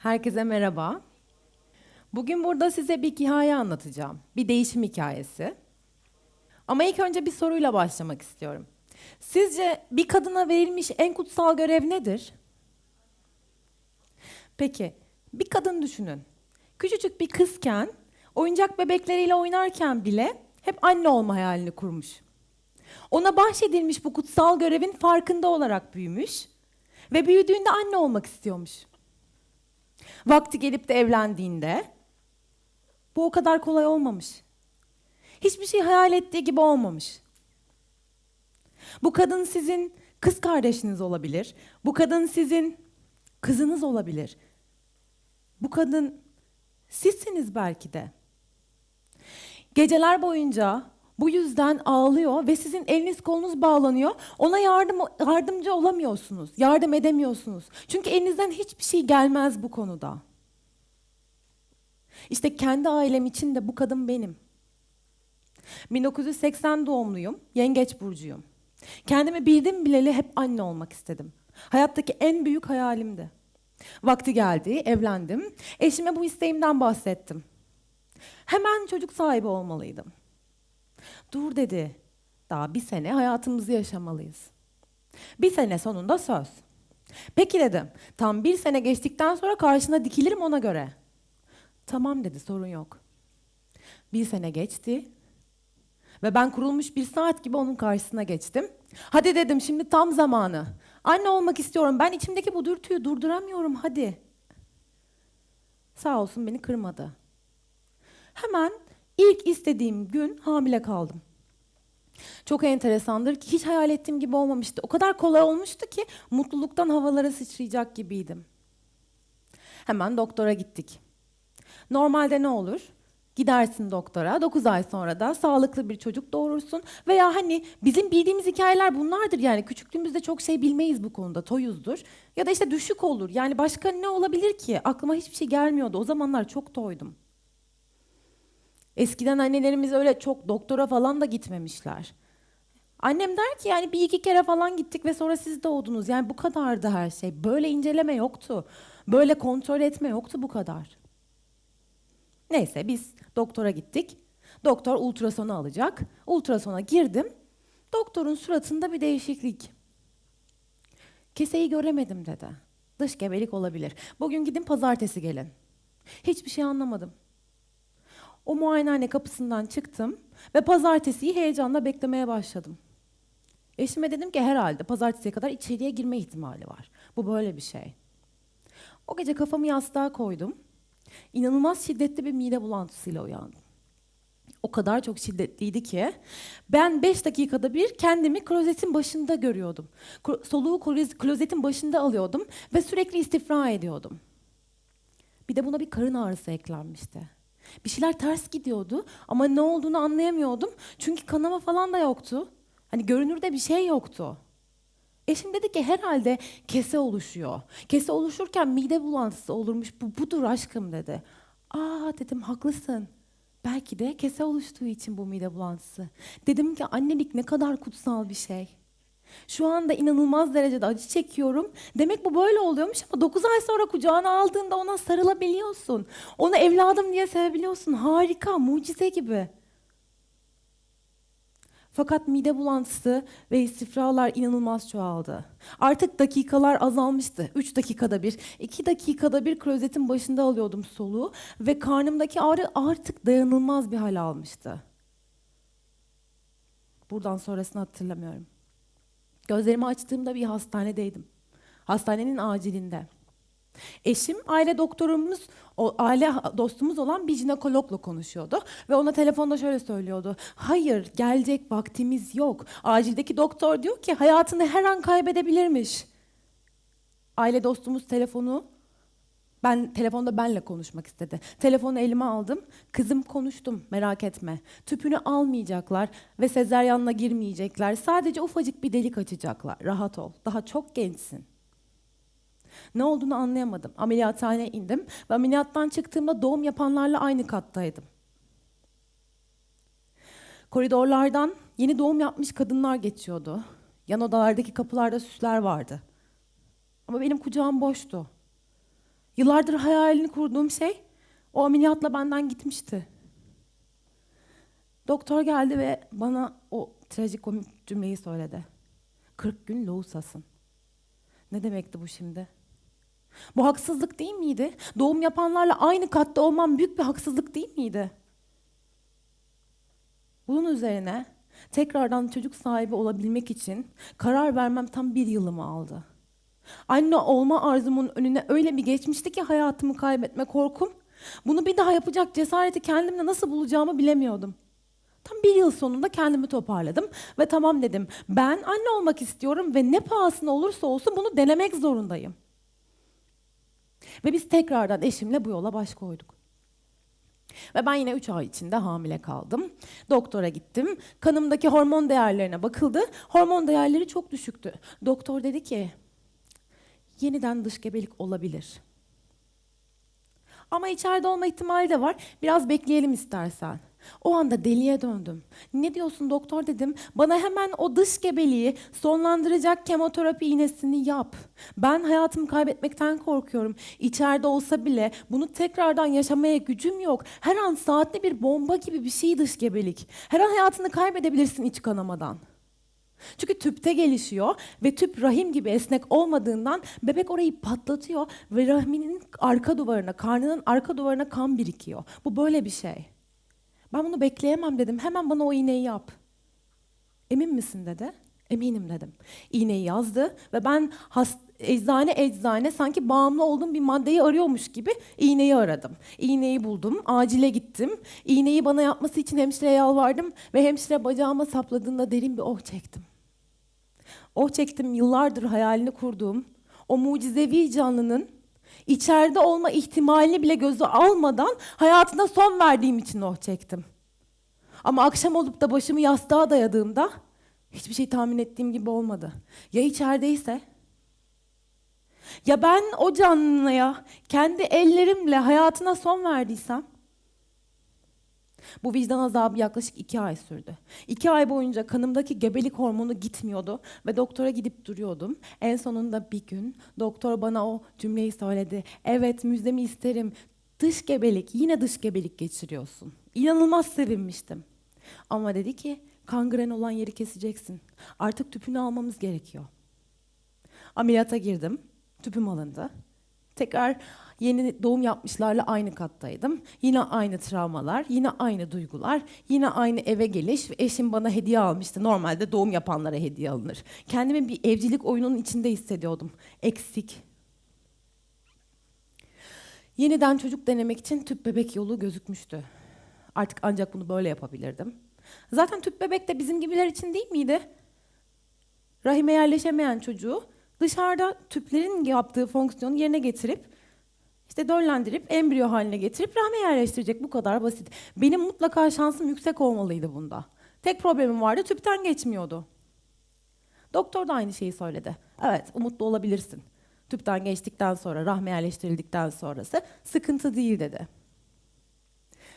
Herkese merhaba. Bugün burada size bir hikaye anlatacağım. Bir değişim hikayesi. Ama ilk önce bir soruyla başlamak istiyorum. Sizce bir kadına verilmiş en kutsal görev nedir? Peki, bir kadın düşünün. Küçücük bir kızken, oyuncak bebekleriyle oynarken bile hep anne olma hayalini kurmuş. Ona bahşedilmiş bu kutsal görevin farkında olarak büyümüş ve büyüdüğünde anne olmak istiyormuş. Vakti gelip de evlendiğinde bu o kadar kolay olmamış. Hiçbir şey hayal ettiği gibi olmamış. Bu kadın sizin kız kardeşiniz olabilir. Bu kadın sizin kızınız olabilir. Bu kadın sizsiniz belki de. Geceler boyunca bu yüzden ağlıyor ve sizin eliniz kolunuz bağlanıyor. Ona yardımcı olamıyorsunuz, yardım edemiyorsunuz. Çünkü elinizden hiçbir şey gelmez bu konuda. İşte kendi ailem için de bu kadın benim. 1980 doğumluyum, Yengeç burcuyum. Kendimi bildim bileli hep anne olmak istedim. Hayattaki en büyük hayalimdi. Vakti geldi, evlendim. Eşime bu isteğimden bahsettim. Hemen çocuk sahibi olmalıydım. Dur dedi, daha bir sene hayatımızı yaşamalıyız. Bir sene sonunda söz. Peki dedim, tam bir sene geçtikten sonra karşına dikilirim ona göre. Tamam dedi, sorun yok. Bir sene geçti. Ve ben kurulmuş bir saat gibi onun karşısına geçtim. Hadi dedim, şimdi tam zamanı. Anne olmak istiyorum. Ben içimdeki bu dürtüyü durduramıyorum, hadi. Sağ olsun beni kırmadı. Hemen ilk istediğim gün hamile kaldım. Çok enteresandır ki hiç hayal ettiğim gibi olmamıştı. O kadar kolay olmuştu ki mutluluktan havalara sıçrayacak gibiydim. Hemen doktora gittik. Normalde ne olur? Gidersin doktora, 9 ay sonra da sağlıklı bir çocuk doğurursun. Veya hani bizim bildiğimiz hikayeler bunlardır yani. Küçüklüğümüzde çok şey bilmeyiz bu konuda, toyuzdur. Ya da işte düşük olur. Yani başka ne olabilir ki? Aklıma hiçbir şey gelmiyordu. O zamanlar çok toydum. Eskiden annelerimiz öyle çok doktora falan da gitmemişler. Annem der ki yani bir iki kere falan gittik ve sonra siz doğdunuz. Yani bu kadardı her şey. Böyle inceleme yoktu. Böyle kontrol etme yoktu bu kadar. Neyse biz doktora gittik. Doktor ultrasonu alacak. Ultrasona girdim. Doktorun suratında bir değişiklik. Keseyi göremedim dedi. Dış gebelik olabilir. Bugün gidin pazartesi gelin. Hiçbir şey anlamadım. O muayenehane kapısından çıktım ve pazartesiyi heyecanla beklemeye başladım. Eşime dedim ki herhalde pazartesiye kadar içeriye girme ihtimali var. Bu böyle bir şey. O gece kafamı yastığa koydum. İnanılmaz şiddetli bir mide bulantısıyla uyandım. O kadar çok şiddetliydi ki ben 5 dakikada bir kendimi klozetin başında görüyordum. Soluğu klozetin başında alıyordum ve sürekli istifra ediyordum. Bir de buna bir karın ağrısı eklenmişti. Bir şeyler ters gidiyordu ama ne olduğunu anlayamıyordum. Çünkü kanama falan da yoktu. Hani görünürde bir şey yoktu. Eşim dedi ki herhalde kese oluşuyor. Kese oluşurken mide bulantısı olurmuş. Bu budur aşkım dedi. Aa dedim haklısın. Belki de kese oluştuğu için bu mide bulantısı. Dedim ki annelik ne kadar kutsal bir şey. Şu anda inanılmaz derecede acı çekiyorum. Demek bu böyle oluyormuş ama 9 ay sonra kucağına aldığında ona sarılabiliyorsun. Onu evladım diye sevebiliyorsun. Harika, mucize gibi. Fakat mide bulantısı ve istifralar inanılmaz çoğaldı. Artık dakikalar azalmıştı. 3 dakikada bir, 2 dakikada bir klozetin başında alıyordum soluğu ve karnımdaki ağrı artık dayanılmaz bir hal almıştı. Buradan sonrasını hatırlamıyorum. Gözlerimi açtığımda bir hastanedeydim. Hastanenin acilinde. Eşim aile doktorumuz, o aile dostumuz olan bir jinekologla konuşuyordu ve ona telefonda şöyle söylüyordu. Hayır, gelecek vaktimiz yok. Acildeki doktor diyor ki hayatını her an kaybedebilirmiş. Aile dostumuz telefonda benle konuşmak istedi. Telefonu elime aldım. Kızım konuştum, merak etme. Tüpünü almayacaklar ve sezaryenle girmeyecekler. Sadece ufacık bir delik açacaklar. Rahat ol. Daha çok gençsin. Ne olduğunu anlayamadım. Ameliyathaneye indim ve ameliyattan çıktığımda doğum yapanlarla aynı kattaydım. Koridorlardan yeni doğum yapmış kadınlar geçiyordu. Yan odalardaki kapılarda süsler vardı. Ama benim kucağım boştu. Yıllardır hayalini kurduğum şey o ameliyatla benden gitmişti. Doktor geldi ve bana o trajikomik cümleyi söyledi. 40 gün loğusasın. Ne demekti bu şimdi? Bu haksızlık değil miydi? Doğum yapanlarla aynı katta olmam büyük bir haksızlık değil miydi? Bunun üzerine tekrardan çocuk sahibi olabilmek için karar vermem tam 1 yılımı aldı. Anne olma arzumun önüne öyle bir geçmişti ki hayatımı kaybetme korkum. Bunu bir daha yapacak cesareti kendimle nasıl bulacağımı bilemiyordum. Tam 1 yıl sonunda kendimi toparladım ve tamam dedim. Ben anne olmak istiyorum ve ne pahasına olursa olsun bunu denemek zorundayım. Ve biz tekrardan eşimle bu yola baş koyduk. Ve ben yine 3 ay içinde hamile kaldım. Doktora gittim. Kanımdaki hormon değerlerine bakıldı. Hormon değerleri çok düşüktü. Doktor dedi ki, yeniden dış gebelik olabilir. Ama içeride olma ihtimali de var. Biraz bekleyelim istersen. O anda deliye döndüm. Ne diyorsun doktor dedim. Bana hemen o dış gebeliği sonlandıracak kemoterapi iğnesini yap. Ben hayatımı kaybetmekten korkuyorum. İçeride olsa bile bunu tekrardan yaşamaya gücüm yok. Her an saatli bir bomba gibi bir şey dış gebelik. Her an hayatını kaybedebilirsin iç kanamadan. Çünkü tüpte gelişiyor ve tüp rahim gibi esnek olmadığından bebek orayı patlatıyor ve rahminin arka duvarına, karnının arka duvarına kan birikiyor. Bu böyle bir şey. Ben bunu bekleyemem dedim. Hemen bana o iğneyi yap. Emin misin dedi. Eminim dedim. İğneyi yazdı ve ben eczane sanki bağımlı olduğum bir maddeyi arıyormuş gibi iğneyi aradım. İğneyi buldum, acile gittim. İğneyi bana yapması için hemşireye yalvardım ve hemşire bacağıma sapladığında derin bir oh çektim. Oh çektim, yıllardır hayalini kurduğum o mucizevi canlının içeride olma ihtimalini bile göze almadan hayatına son verdiğim için oh çektim. Ama akşam olup da başımı yastığa dayadığımda hiçbir şey tahmin ettiğim gibi olmadı. Ya içerideyse? Ya ben o canlıya kendi ellerimle hayatına son verdiysem? Bu vicdan azabı yaklaşık 2 ay sürdü. 2 ay boyunca kanımdaki gebelik hormonu gitmiyordu ve doktora gidip duruyordum. En sonunda bir gün doktor bana o cümleyi söyledi. Evet, müjdemi isterim. Dış gebelik, yine dış gebelik geçiriyorsun. İnanılmaz sevinmiştim. Ama dedi ki, kangren olan yeri keseceksin. Artık tüpünü almamız gerekiyor. Ameliyata girdim, tüpüm alındı. Tekrar yeni doğum yapmışlarla aynı kattaydım. Yine aynı travmalar, yine aynı duygular, yine aynı eve geliş. Eşim bana hediye almıştı. Normalde doğum yapanlara hediye alınır. Kendimi bir evcilik oyununun içinde hissediyordum. Eksik. Yeniden çocuk denemek için tüp bebek yolu gözükmüştü. Artık ancak bunu böyle yapabilirdim. Zaten tüp bebek de bizim gibiler için değil miydi? Rahime yerleşemeyen çocuğu dışarıda tüplerin yaptığı fonksiyonu yerine getirip, işte döllendirip, embriyo haline getirip rahme yerleştirecek. Bu kadar basit. Benim mutlaka şansım yüksek olmalıydı bunda. Tek problemim vardı, tüpten geçmiyordu. Doktor da aynı şeyi söyledi. Evet, umutlu olabilirsin. Tüpten geçtikten sonra, rahme yerleştirildikten sonrası sıkıntı değil dedi.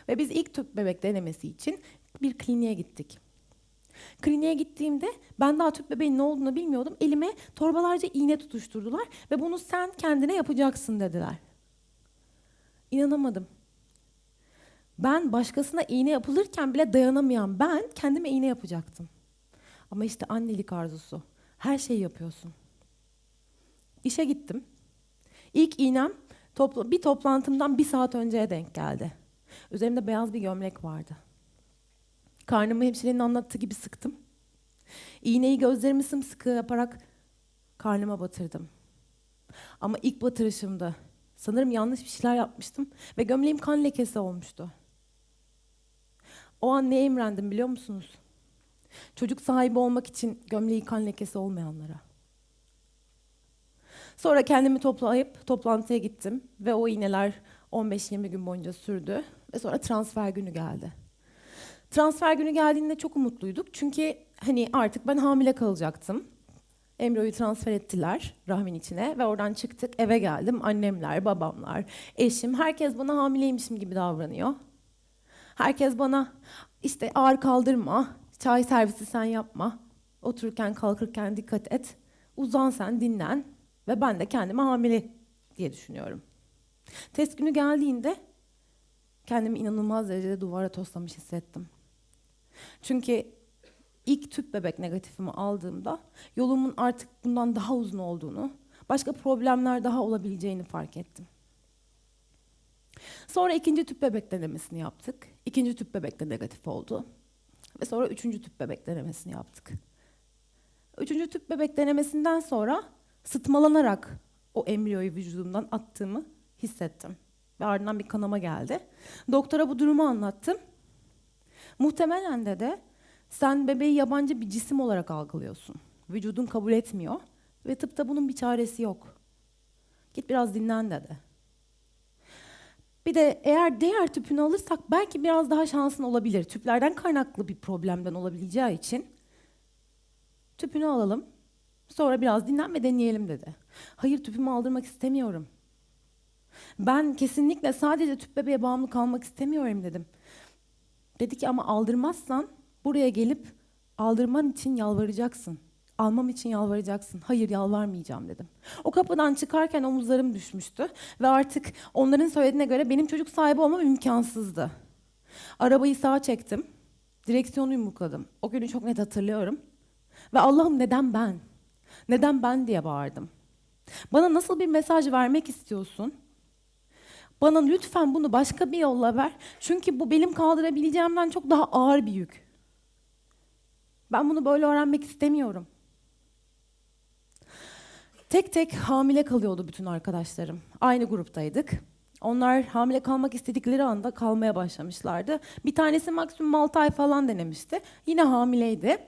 Ve biz ilk tüp bebek denemesi için bir kliniğe gittik. Kliniğe gittiğimde ben daha tüp bebeğin ne olduğunu bilmiyordum. Elime torbalarca iğne tutuşturdular ve bunu sen kendine yapacaksın dediler. İnanamadım. Ben başkasına iğne yapılırken bile dayanamayan ben kendime iğne yapacaktım. Ama işte annelik arzusu. Her şeyi yapıyorsun. İşe gittim. İlk iğnem bir toplantımdan 1 saat önceye denk geldi. Üzerimde beyaz bir gömlek vardı. Karnımı hemşirenin anlattığı gibi sıktım. İğneyi gözlerimi sımsıkı yaparak karnıma batırdım. Ama ilk batırışımda sanırım yanlış bir şeyler yapmıştım ve gömleğim kan lekesi olmuştu. O an neye imrendim biliyor musunuz? Çocuk sahibi olmak için gömleği kan lekesi olmayanlara. Sonra kendimi toplayıp toplantıya gittim ve o iğneler 15-20 gün boyunca sürdü ve sonra transfer günü geldi. Transfer günü geldiğinde çok umutluyduk çünkü hani artık ben hamile kalacaktım. Embriyoyu transfer ettiler rahmin içine ve oradan çıktık, eve geldim. Annemler, babamlar, eşim, herkes bana hamileymişim gibi davranıyor. Herkes bana işte ağır kaldırma, çay servisi sen yapma, otururken kalkırken dikkat et, uzan sen, dinlen ve ben de kendimi hamile diye düşünüyorum. Test günü geldiğinde kendimi inanılmaz derecede duvara toslamış hissettim. Çünkü ilk tüp bebek negatifimi aldığımda yolumun artık bundan daha uzun olduğunu, başka problemler daha olabileceğini fark ettim. Sonra ikinci tüp bebek denemesini yaptık. İkinci tüp bebek de negatif oldu. Ve sonra üçüncü tüp bebek denemesini yaptık. Üçüncü tüp bebek denemesinden sonra sıtmalanarak o embriyoyu vücudumdan attığımı hissettim. Ve ardından bir kanama geldi. Doktora bu durumu anlattım. Muhtemelen de sen bebeği yabancı bir cisim olarak algılıyorsun. Vücudun kabul etmiyor ve tıpta bunun bir çaresi yok. Git biraz dinlen dedi. Bir de eğer diğer tüpünü alırsak belki biraz daha şansın olabilir. Tüplerden kaynaklı bir problemden olabileceği için tüpünü alalım. Sonra biraz dinlen ve deneyelim dedi. Hayır, tüpümü aldırmak istemiyorum. Ben kesinlikle sadece tüp bebeğe bağımlı kalmak istemiyorum dedim. Dedi ki ama aldırmazsan buraya gelip aldırman için yalvaracaksın. Almam için yalvaracaksın. Hayır, yalvarmayacağım dedim. O kapıdan çıkarken omuzlarım düşmüştü ve artık onların söylediğine göre benim çocuk sahibi olmam imkansızdı. Arabayı sağa çektim. Direksiyonu yumrukladım. O günü çok net hatırlıyorum. Ve Allah'ım neden ben? Neden ben diye bağırdım. Bana nasıl bir mesaj vermek istiyorsun? Bana lütfen bunu başka bir yolla ver. Çünkü bu benim kaldırabileceğimden çok daha ağır bir yük. Ben bunu böyle öğrenmek istemiyorum. Tek tek hamile kalıyordu bütün arkadaşlarım. Aynı gruptaydık. Onlar hamile kalmak istedikleri anda kalmaya başlamışlardı. Bir tanesi maksimum 6 ay falan denemişti. Yine hamileydi.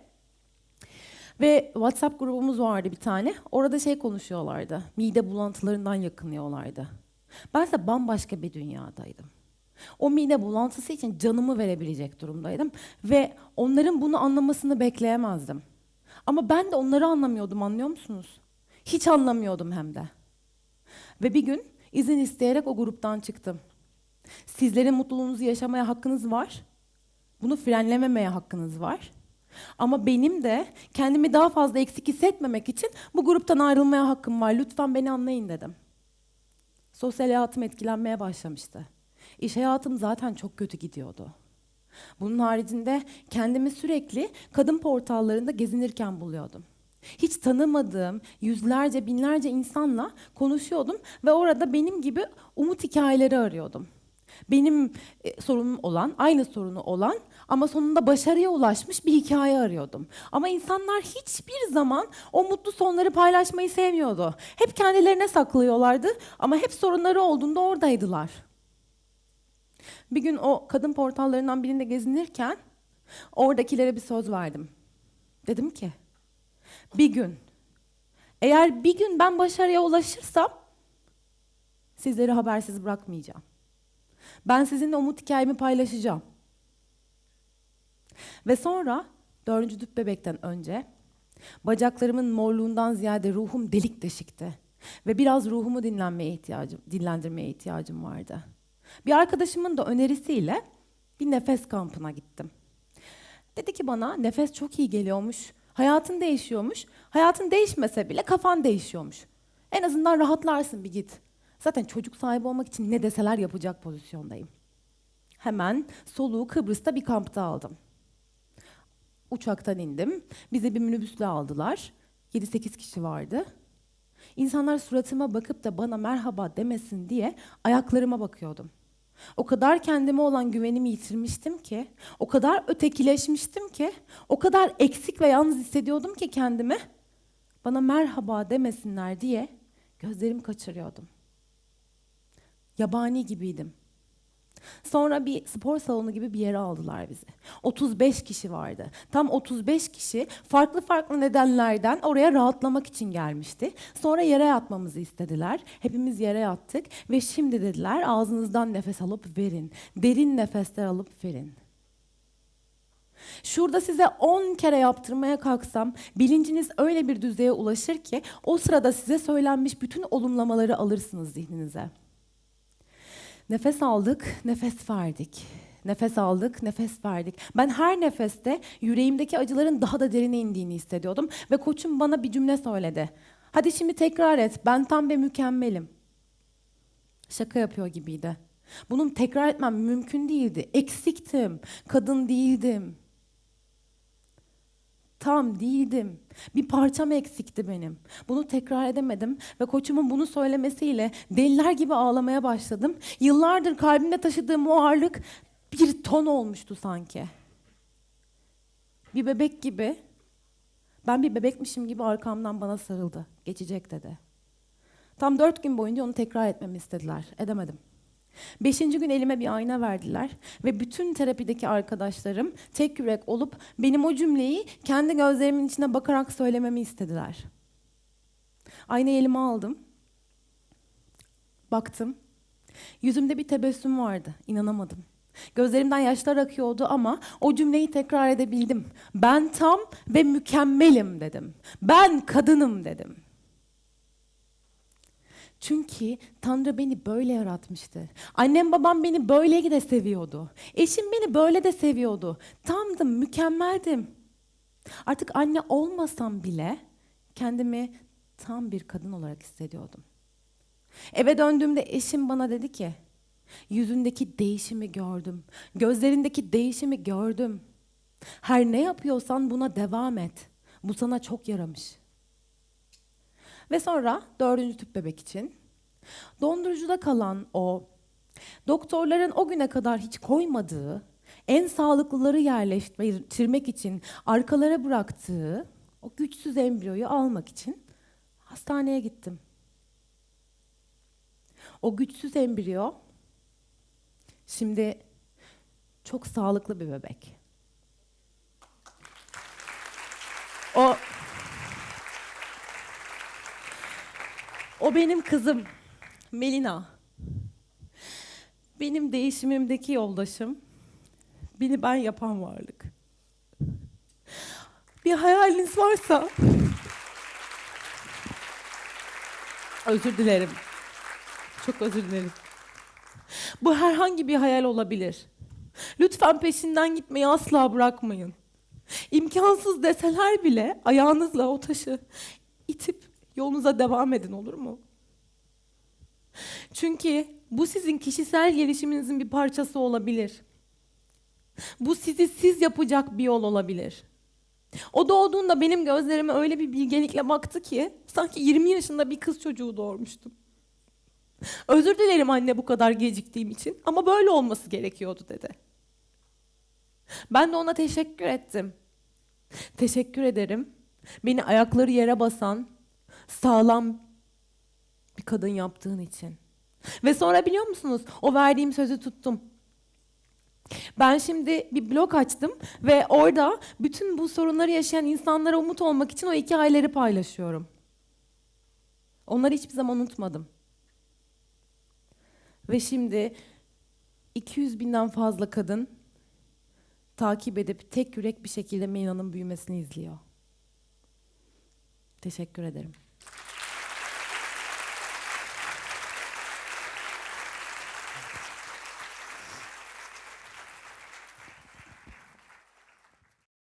Ve WhatsApp grubumuz vardı bir tane. Orada şey konuşuyorlardı. Mide bulantılarından yakınıyorlardı. Bense bambaşka bir dünyadaydım. O mide bulantısı için canımı verebilecek durumdaydım. Ve onların bunu anlamasını bekleyemezdim. Ama ben de onları anlamıyordum, anlıyor musunuz? Hiç anlamıyordum hem de. Ve bir gün izin isteyerek o gruptan çıktım. Sizlerin mutluluğunuzu yaşamaya hakkınız var. Bunu frenlememeye hakkınız var. Ama benim de kendimi daha fazla eksik hissetmemek için bu gruptan ayrılmaya hakkım var. Lütfen beni anlayın dedim. Sosyal hayatım etkilenmeye başlamıştı. İş hayatım zaten çok kötü gidiyordu. Bunun haricinde kendimi sürekli kadın portallarında gezinirken buluyordum. Hiç tanımadığım yüzlerce, binlerce insanla konuşuyordum ve orada benim gibi umut hikayeleri arıyordum. Benim sorunum olan, aynı sorunu olan ama sonunda başarıya ulaşmış bir hikaye arıyordum. Ama insanlar hiçbir zaman o mutlu sonları paylaşmayı sevmiyordu. Hep kendilerine saklıyorlardı ama hep sorunları olduğunda oradaydılar. Bir gün o kadın portallarından birinde gezinirken oradakilere bir söz verdim. Dedim ki, bir gün, eğer bir gün ben başarıya ulaşırsam sizleri habersiz bırakmayacağım. Ben sizinle umut hikayemi paylaşacağım. Ve sonra 4. tüp bebekten önce bacaklarımın morluğundan ziyade ruhum delik deşikti. Ve biraz ruhumu dinlendirmeye ihtiyacım vardı. Bir arkadaşımın da önerisiyle bir nefes kampına gittim. Dedi ki bana nefes çok iyi geliyormuş, hayatın değişiyormuş. Hayatın değişmese bile kafan değişiyormuş. En azından rahatlarsın, bir git. Zaten çocuk sahibi olmak için ne deseler yapacak pozisyondayım. Hemen soluğu Kıbrıs'ta bir kampta aldım. Uçaktan indim. Bizi bir minibüsle aldılar. 7-8 kişi vardı. İnsanlar suratıma bakıp da bana merhaba demesin diye ayaklarıma bakıyordum. O kadar kendime olan güvenimi yitirmiştim ki, o kadar ötekileşmiştim ki, o kadar eksik ve yalnız hissediyordum ki kendimi, bana merhaba demesinler diye gözlerimi kaçırıyordum. Yabani gibiydim. Sonra bir spor salonu gibi bir yere aldılar bizi. 35 kişi vardı. Tam 35 kişi farklı farklı nedenlerden oraya rahatlamak için gelmişti. Sonra yere yatmamızı istediler. Hepimiz yere yattık ve şimdi dediler ağzınızdan nefes alıp verin. Derin nefesler alıp verin. Şurada size 10 kere yaptırmaya kalksam bilinciniz öyle bir düzeye ulaşır ki o sırada size söylenmiş bütün olumlamaları alırsınız zihninize. Nefes aldık, nefes verdik. Nefes aldık, nefes verdik. Ben her nefeste yüreğimdeki acıların daha da derine indiğini hissediyordum. Ve koçum bana bir cümle söyledi. Hadi şimdi tekrar et, ben tam ve mükemmelim. Şaka yapıyor gibiydi. Bunu tekrar etmem mümkün değildi. Eksiktim. Kadın değildim. Tam değildim. Bir parçam eksikti benim. Bunu tekrar edemedim ve koçumun bunu söylemesiyle deliler gibi ağlamaya başladım. Yıllardır kalbimde taşıdığım o ağırlık bir ton olmuştu sanki. Bir bebek gibi, ben bir bebekmişim gibi arkamdan bana sarıldı. Geçecek dedi. Tam 4 gün boyunca onu tekrar etmemi istediler. Edemedim. 5. gün elime bir ayna verdiler ve bütün terapideki arkadaşlarım tek yürek olup benim o cümleyi kendi gözlerimin içine bakarak söylememi istediler. Aynayı elime aldım. Baktım. Yüzümde bir tebessüm vardı. İnanamadım. Gözlerimden yaşlar akıyordu ama o cümleyi tekrar edebildim. Ben tam ve mükemmelim dedim. Ben kadınım dedim. Çünkü Tanrı beni böyle yaratmıştı. Annem babam beni böyle de seviyordu. Eşim beni böyle de seviyordu. Tamdım, mükemmeldim. Artık anne olmasam bile kendimi tam bir kadın olarak hissediyordum. Eve döndüğümde eşim bana dedi ki, yüzündeki değişimi gördüm. Gözlerindeki değişimi gördüm. Her ne yapıyorsan buna devam et. Bu sana çok yaramış. Ve sonra 4. tüp bebek için dondurucuda kalan o, doktorların o güne kadar hiç koymadığı, en sağlıklıları yerleştirmek için arkalara bıraktığı o güçsüz embriyoyu almak için hastaneye gittim. O güçsüz embriyo şimdi çok sağlıklı bir bebek. O benim kızım Melina. Benim değişimimdeki yoldaşım. Beni ben yapan varlık. Bir hayaliniz varsa özür dilerim. Çok özür dilerim. Bu herhangi bir hayal olabilir. Lütfen peşinden gitmeyi asla bırakmayın. İmkansız deseler bile ayağınızla o taşı itip yolunuza devam edin, olur mu? Çünkü bu sizin kişisel gelişiminizin bir parçası olabilir. Bu sizi siz yapacak bir yol olabilir. O doğduğunda benim gözlerime öyle bir bilgelikle baktı ki sanki 20 yaşında bir kız çocuğu doğurmuştum. Özür dilerim anne bu kadar geciktiğim için ama böyle olması gerekiyordu dedi. Ben de ona teşekkür ettim. Teşekkür ederim. Beni ayakları yere basan, sağlam bir kadın yaptığın için. Ve sonra biliyor musunuz? O verdiğim sözü tuttum. Ben şimdi bir blog açtım ve orada bütün bu sorunları yaşayan insanlara umut olmak için o hikayeleri paylaşıyorum. Onları hiçbir zaman unutmadım. Ve şimdi 200 binden fazla kadın takip edip tek yürek bir şekilde Melina'nın büyümesini izliyor. Teşekkür ederim.